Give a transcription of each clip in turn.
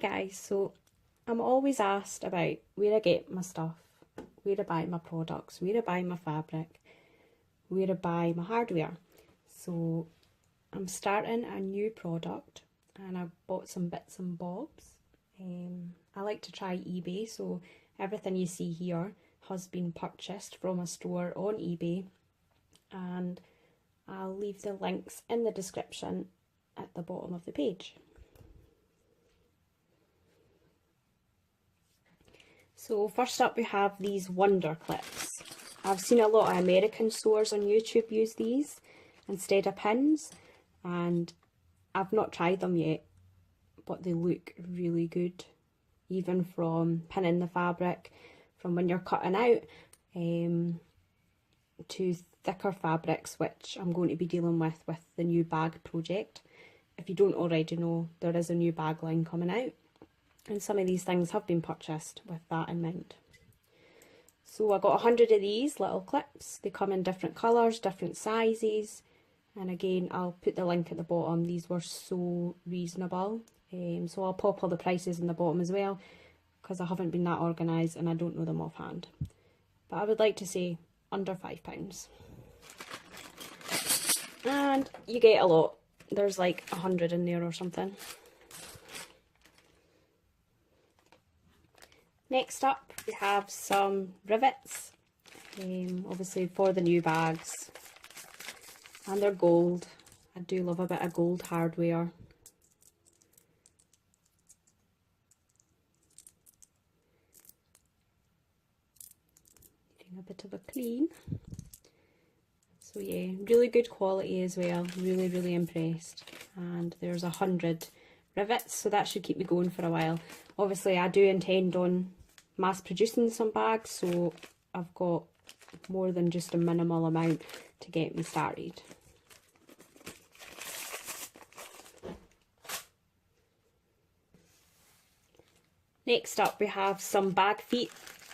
guys, so I'm always asked about where I get my stuff, where I buy my products, where I buy my fabric, where I buy my hardware. So I'm starting a new product and I bought some bits and bobs. I like to try eBay, so everything you see here has been purchased from a store on eBay, and I'll leave the links in the description at the bottom of the page. So first up we have these wonder clips. I've seen a lot of American stores on YouTube use these instead of pins, and I've not tried them yet, but they look really good, even from pinning the fabric, from when you're cutting out, to thicker fabrics, which I'm going to be dealing with the new bag project. If you don't already know, there is a new bag line coming out, and some of these things have been purchased with that in mind. So I got 100 of these little clips. They come in different colours, different sizes, and again I'll put the link at the bottom. These were so reasonable, so I'll pop all the prices in the bottom as well, because I haven't been that organised and I don't know them offhand. But I would like to say under £5. And you get a lot. There's like 100 in there or something. Next up we have some rivets, obviously for the new bags, and they're gold. I do love a bit of gold hardware. Doing a bit of a clean. So yeah, really good quality as well, really impressed. And there's 100 rivets, so that should keep me going for a while. Obviously I do intend on mass producing some bags, so I've got more than just a minimal amount to get me started. Next up we have some bag feet.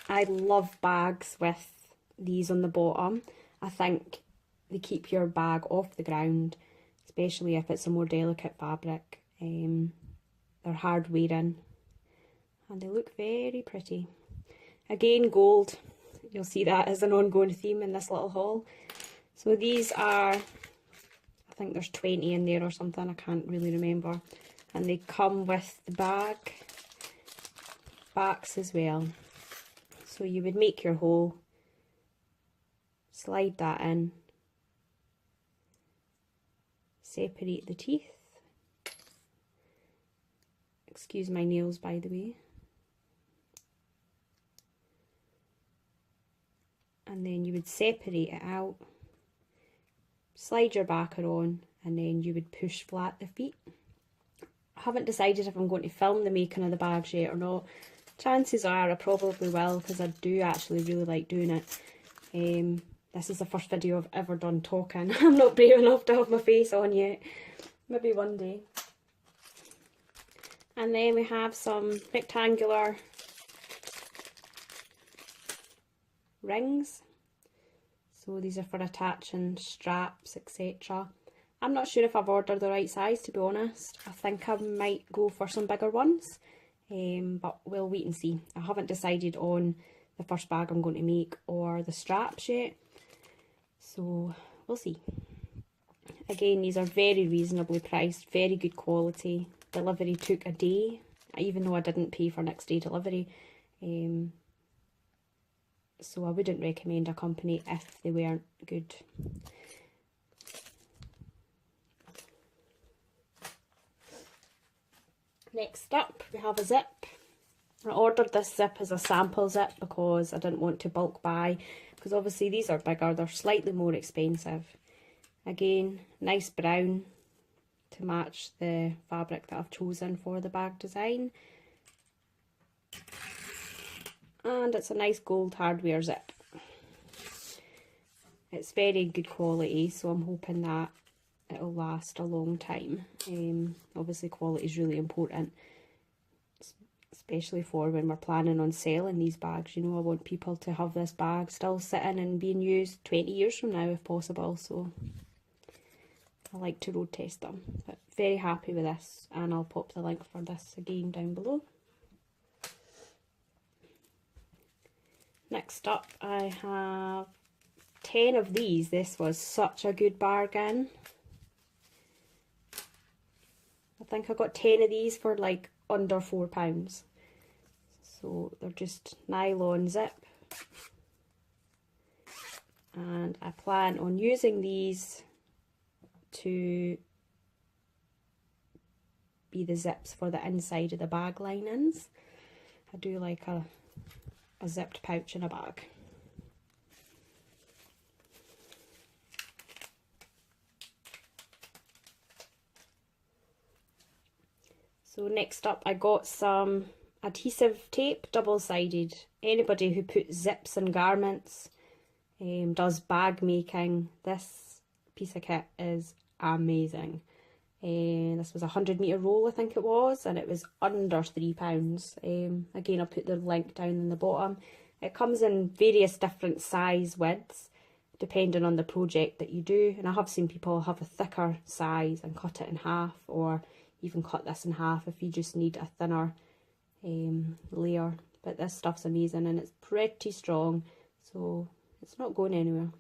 I love bags with these on the bottom. I think they keep your bag off the ground, especially if it's a more delicate fabric. They're hard wearing and they look very pretty. Again, gold. You'll see that as an ongoing theme in this little haul. So these are, I think there's 20 in there or something, I can't really remember. And they come with the backs as well. So you would make your hole, slide that in, separate the teeth. Excuse my nails, by the way. And then you would separate it out, slide your backer on, and then you would push flat the feet. I haven't decided if I'm going to film the making of the bags yet or not. Chances are I probably will, because I do actually really like doing it. This is the first video I've ever done talking. I'm not brave enough to have my face on yet. Maybe one day. And then we have some rectangular rings. So these are for attaching straps, etc. I'm not sure if I've ordered the right size, to be honest. I think I might go for some bigger ones, but we'll wait and see. I haven't decided on the first bag I'm going to make or the straps yet, so we'll see. Again, these are very reasonably priced, very good quality. Delivery took a day, even though I didn't pay for next day delivery. So I wouldn't recommend a company if they weren't good. Next up we have a zip. I ordered this zip as a sample zip because I didn't want to bulk buy, because obviously these are bigger, they're slightly more expensive. Again, nice brown to match the fabric that I've chosen for the bag design. And it's a nice gold hardware zip. It's very good quality, so I'm hoping that it'll last a long time. Obviously quality is really important, especially for when we're planning on selling these bags. You know, I want people to have this bag still sitting and being used 20 years from now if possible. So I like to road test them, but very happy with this, and I'll pop the link for this again down below. Next up, I have 10 of these. This was such a good bargain. I think I got 10 of these for like under £4. So they're just nylon zip. And I plan on using these to be the zips for the inside of the bag linings. I do like a zipped pouch in a bag. So next up, I got some adhesive tape, double-sided. Anybody who puts zips in garments, does bag making, this piece of kit is amazing. This was a 100-metre roll, I think it was, and it was under £3. Again, I'll put the link down in the bottom. It comes in various different size widths, depending on the project that you do. And I have seen people have a thicker size and cut it in half, or even cut this in half if you just need a thinner layer. But this stuff's amazing, and it's pretty strong, so it's not going anywhere.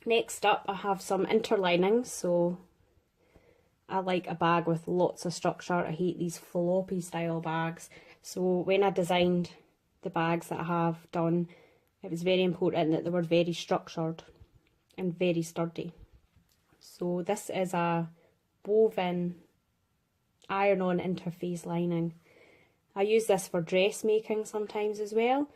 Next up, I have some interlinings. So I like a bag with lots of structure. I hate these floppy style bags. So when I designed the bags that I have done, it was very important that they were very structured and very sturdy. So this is a woven iron-on interface lining. I use this for dressmaking sometimes as well.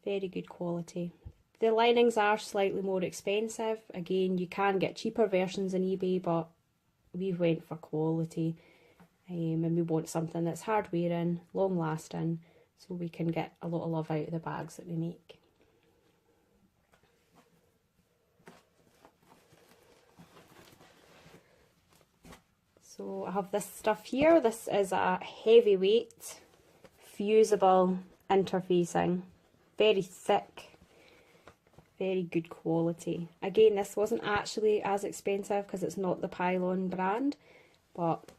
Very good quality. The linings are slightly more expensive. Again, you can get cheaper versions on eBay, but we went for quality. And we want something that's hard wearing, long lasting, so we can get a lot of love out of the bags that we make. So I have this stuff here. This is a heavyweight fusible interfacing, very thick, very good quality. Again, this wasn't actually as expensive because it's not the Pylon brand, but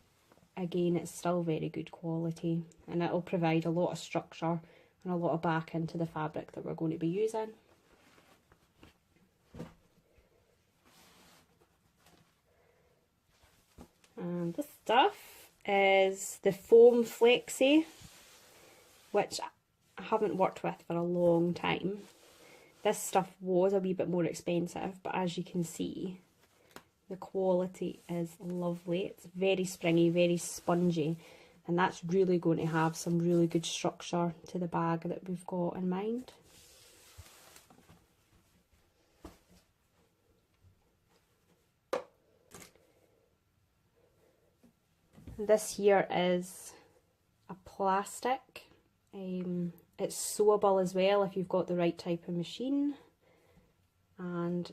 again, it's still very good quality, and it'll provide a lot of structure and a lot of back into the fabric that we're going to be using. And this stuff is the foam flexi, which I haven't worked with for a long time. This stuff was a wee bit more expensive, but as you can see, the quality is lovely. It's very springy, very spongy, and that's really going to have some really good structure to the bag that we've got in mind. This here is a plastic. It's sewable as well if you've got the right type of machine, and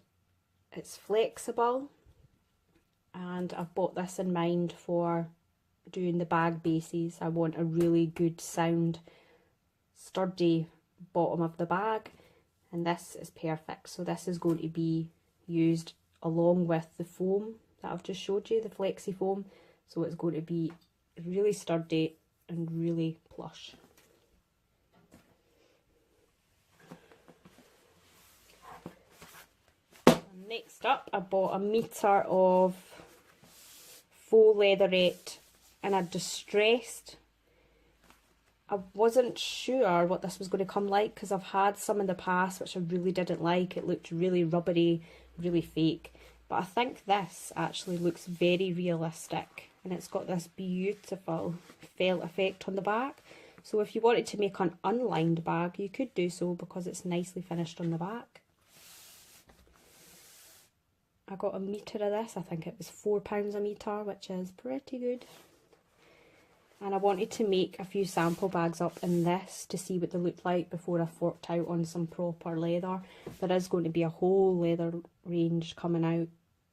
it's flexible. And I've bought this in mind for doing the bag bases. I want a really good sound, sturdy bottom of the bag, and this is perfect. So this is going to be used along with the foam that I've just showed you, the flexi foam. So it's going to be really sturdy and really plush. And next up, I bought a metre of faux leatherette in a distressed. I wasn't sure what this was going to come like because I've had some in the past which I really didn't like. It looked really rubbery, really fake. But I think this actually looks very realistic, and it's got this beautiful felt effect on the back. So if you wanted to make an unlined bag, you could do so because it's nicely finished on the back. I got a metre of this. I think it was £4 a metre, which is pretty good. And I wanted to make a few sample bags up in this to see what they look like before I forked out on some proper leather. There is going to be a whole leather range coming out,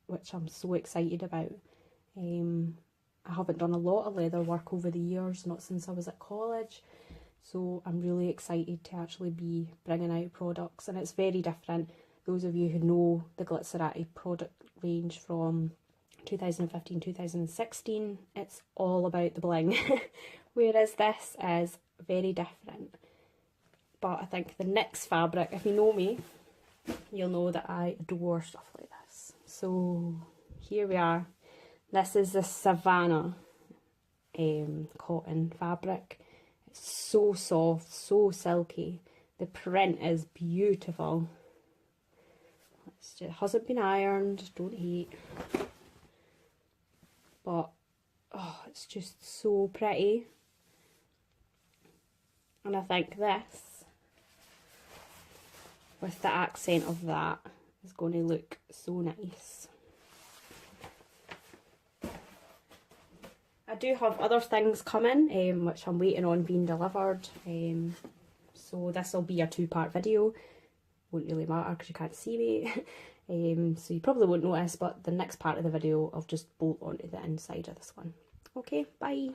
which I'm so excited about. I haven't done a lot of leather work over the years, not since I was at college. So I'm really excited to actually be bringing out products, and it's very different. Those of you who know the Glitzerati product range from 2015-2016, it's all about the bling, whereas this is very different. But I think the next fabric, if you know me, you'll know that I adore stuff like this. So here we are. This is the Savannah cotton fabric. It's so soft, so silky. The print is beautiful. It hasn't been ironed, don't hate. But oh, it's just so pretty. And I think this, with the accent of that, is going to look so nice. I do have other things coming, which I'm waiting on being delivered. So this will be a 2-part video. Won't really matter because you can't see me. So you probably won't notice, but the next part of the video I'll just bolt onto the inside of this one. Okay, bye.